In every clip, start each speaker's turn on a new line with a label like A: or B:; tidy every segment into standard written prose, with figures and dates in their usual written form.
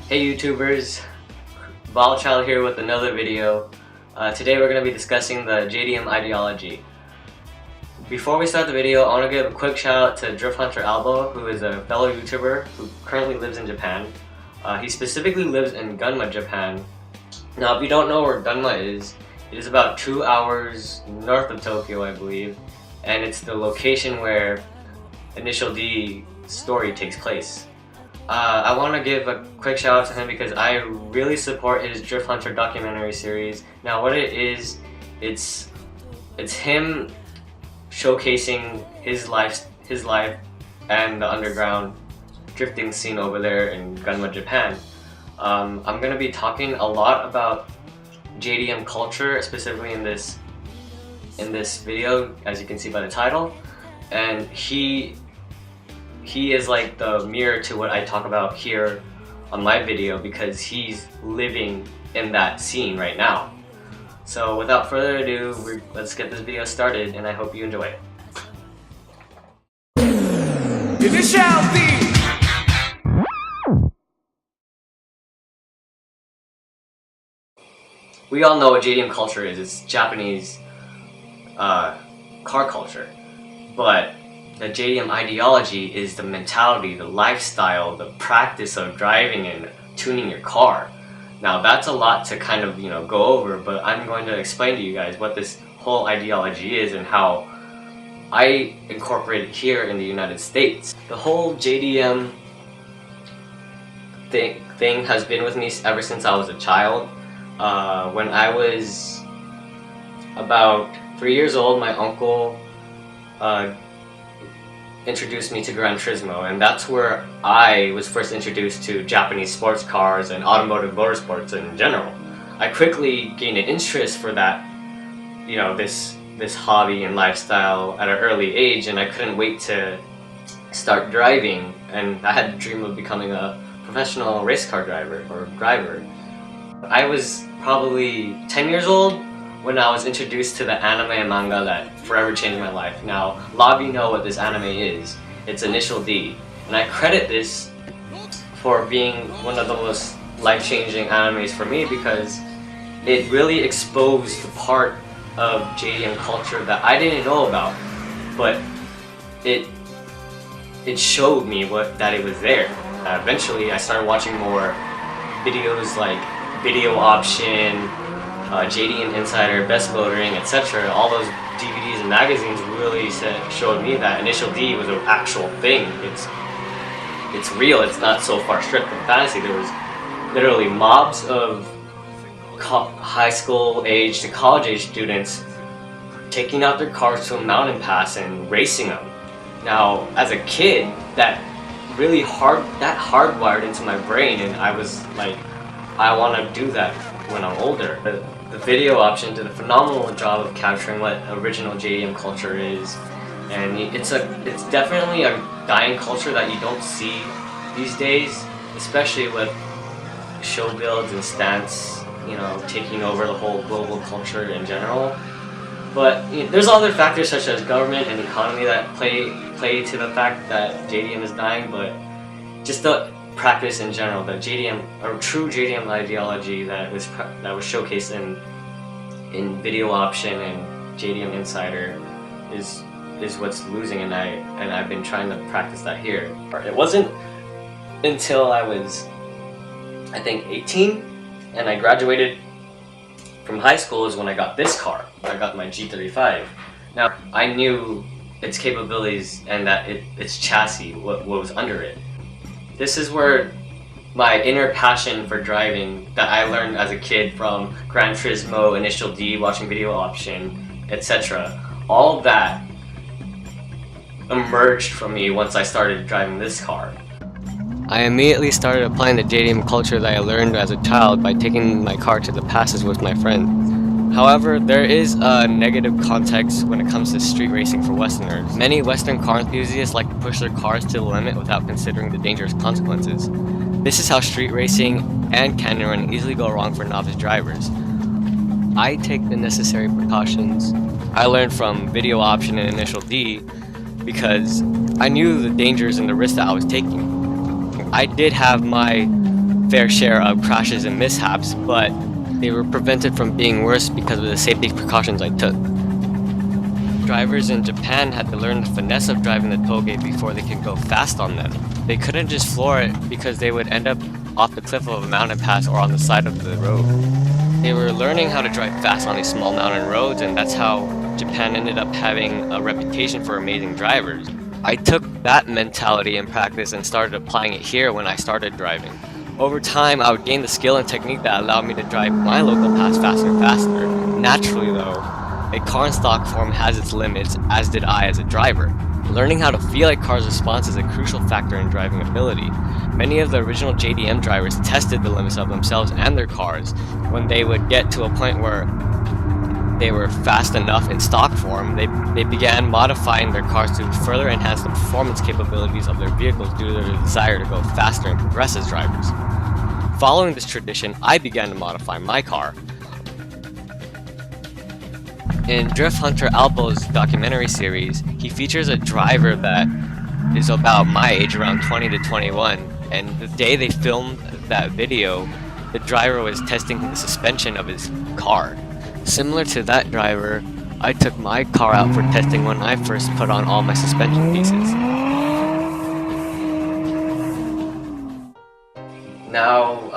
A: Hey YouTubers, Child here with another video. Today we're going to be discussing the JDM Ideology. Before we start the video, I want to give a quick shout out to Drift Hunter Albo, who is a fellow YouTuber who currently lives in Japan. He specifically lives in Gunma, Japan. Now if you don't know where Gunma is, it is about 2 hours north of Tokyo, I believe, and it's the location where Initial D story takes place. I want to give a quick shout out to him because I really support his Drift Hunter documentary series. Now what it is, it's him showcasing his life and the underground drifting scene over there in Gunma, Japan. I'm going to be talking a lot about JDM culture, specifically in this video, as you can see by the title, and he is like the mirror to what I talk about here on my video because he's living in that scene right now. So without further ado, let's get this video started, and I hope you enjoy it. We all know what JDM culture is. It's Japanese car culture, but the JDM ideology is the mentality, the lifestyle, the practice of driving and tuning your car. Now that's a lot to kind of go over, but I'm going to explain to you guys what this whole ideology is and how I incorporate it here in the United States. The whole JDM thing has been with me ever since I was a child. When I was about 3 years old, my uncle introduced me to Gran Turismo, and that's where I was first introduced to Japanese sports cars and automotive motorsports in general. I quickly gained an interest for that, this hobby and lifestyle at an early age, and I couldn't wait to start driving, and I had a dream of becoming a professional race car driver. I was probably 10 years old when I was introduced to the anime and manga that forever changed my life. Now, a lot of you know what this anime is. It's Initial D, and I credit this for being one of the most life-changing animes for me because it really exposed the part of JDM culture that I didn't know about, but it showed me that it was there. Eventually, I started watching more videos like Video Option, JDM Insider, Best Motoring, etc. All those DVDs and magazines really showed me that Initial D was an actual thing. It's real. It's not so far stripped from fantasy. There was literally mobs of high school age to college age students taking out their cars to a mountain pass and racing them. Now, as a kid, that hardwired into my brain, and I was like, I want to do that when I'm older. The Video Option did a phenomenal job of capturing what original JDM culture is, and it's definitely a dying culture that you don't see these days, especially with show builds and stance, taking over the whole global culture in general. But there's other factors such as government and economy that play to the fact that JDM is dying, but just the practice in general, the JDM, or true JDM ideology that was showcased in Video Option and JDM Insider is what's losing, and I've been trying to practice that here. It wasn't until I was, I think, 18 and I graduated from high school is when I got this car. I got my G35. Now I knew its capabilities and that its chassis, what was under it. This is where my inner passion for driving that I learned as a kid from Gran Turismo, Initial D, watching Video Option, etc. All of that emerged from me once I started driving this car. I immediately started applying the JDM culture that I learned as a child by taking my car to the passes with my friends. However, there is a negative context when it comes to street racing for Westerners. Many Western car enthusiasts like to push their cars to the limit without considering the dangerous consequences. This is how street racing and canyon running easily go wrong for novice drivers. I take the necessary precautions I learned from Video Option and Initial D because I knew the dangers and the risks that I was taking. I did have my fair share of crashes and mishaps, but they were prevented from being worse because of the safety precautions I took. Drivers in Japan had to learn the finesse of driving the toge before they could go fast on them. They couldn't just floor it because they would end up off the cliff of a mountain pass or on the side of the road. They were learning how to drive fast on these small mountain roads, and that's how Japan ended up having a reputation for amazing drivers. I took that mentality and practice and started applying it here when I started driving. Over time, I would gain the skill and technique that allowed me to drive my local pass faster and faster. Naturally though, a car in stock form has its limits, as did I as a driver. Learning how to feel a car's response is a crucial factor in driving ability. Many of the original JDM drivers tested the limits of themselves and their cars. When they would get to a point where they were fast enough in stock form, they began modifying their cars to further enhance the performance capabilities of their vehicles due to their desire to go faster and progress as drivers. Following this tradition, I began to modify my car. In Drift Hunter Albo's documentary series, he features a driver that is about my age, around 20 to 21, and the day they filmed that video, the driver was testing the suspension of his car. Similar to that driver, I took my car out for testing when I first put on all my suspension pieces. Now,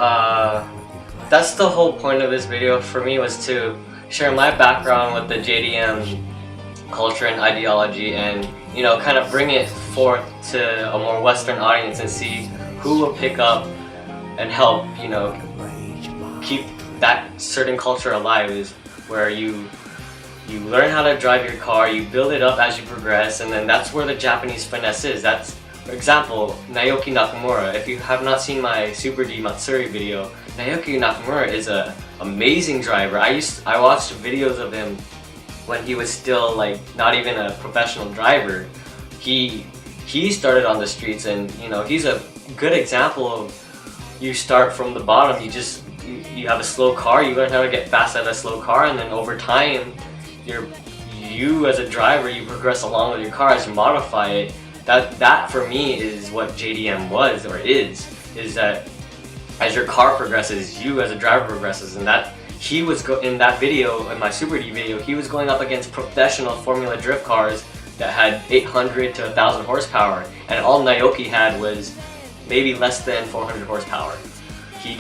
A: that's the whole point of this video for me, was to share my background with the JDM culture and ideology, and kind of bring it forth to a more Western audience and see who will pick up and help keep that certain culture alive, is where you learn how to drive your car, you build it up as you progress, and then that's where the Japanese finesse is. That's, for example, Naoki Nakamura. If you have not seen my Super D Matsuri video, Naoki Nakamura is an amazing driver. I watched videos of him when he was still not even a professional driver. He started on the streets, and he's a good example of, you start from the bottom, you have a slow car, you learn how to get fast at a slow car, and then over time you as a driver, you progress along with your car as you modify it. That for me is what JDM was, or is that as your car progresses, you as a driver progresses. And that he was in that video, in my Super D video, he was going up against professional Formula Drift cars that had 800 to 1000 horsepower, and all Naoki had was maybe less than 400 horsepower. He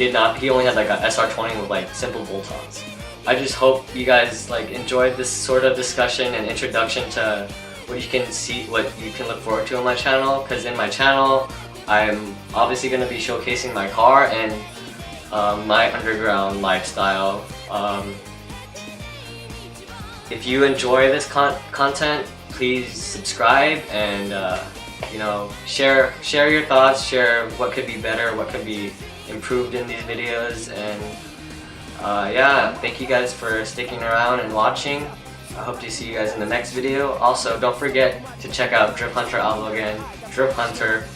A: only had a SR20 with simple bolt-ons. I just hope you guys enjoyed this sort of discussion and introduction to what you can see, what you can look forward to on my channel, because in my channel I'm obviously going to be showcasing my car and my underground lifestyle. If you enjoy this content, please subscribe and share your thoughts, share what could be better, what could be improved in these videos, and yeah, thank you guys for sticking around and watching. I hope to see you guys in the next video. Also, don't forget to check out Drift Hunter Albo again. Drift Hunter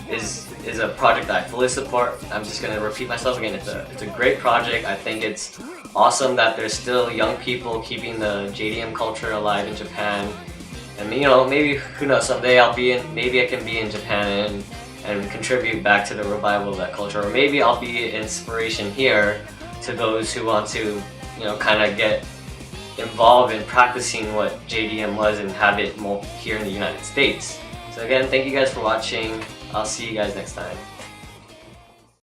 A: is a project that I fully support. I'm just going to repeat myself again. It's a great project. I think it's awesome that there's still young people keeping the JDM culture alive in Japan. And maybe, who knows, someday maybe I can be in Japan and contribute back to the revival of that culture. Or maybe I'll be an inspiration here to those who want to, kind of get involved in practicing what JDM was and have it more here in the United States. So again, thank you guys for watching. I'll see you guys next time.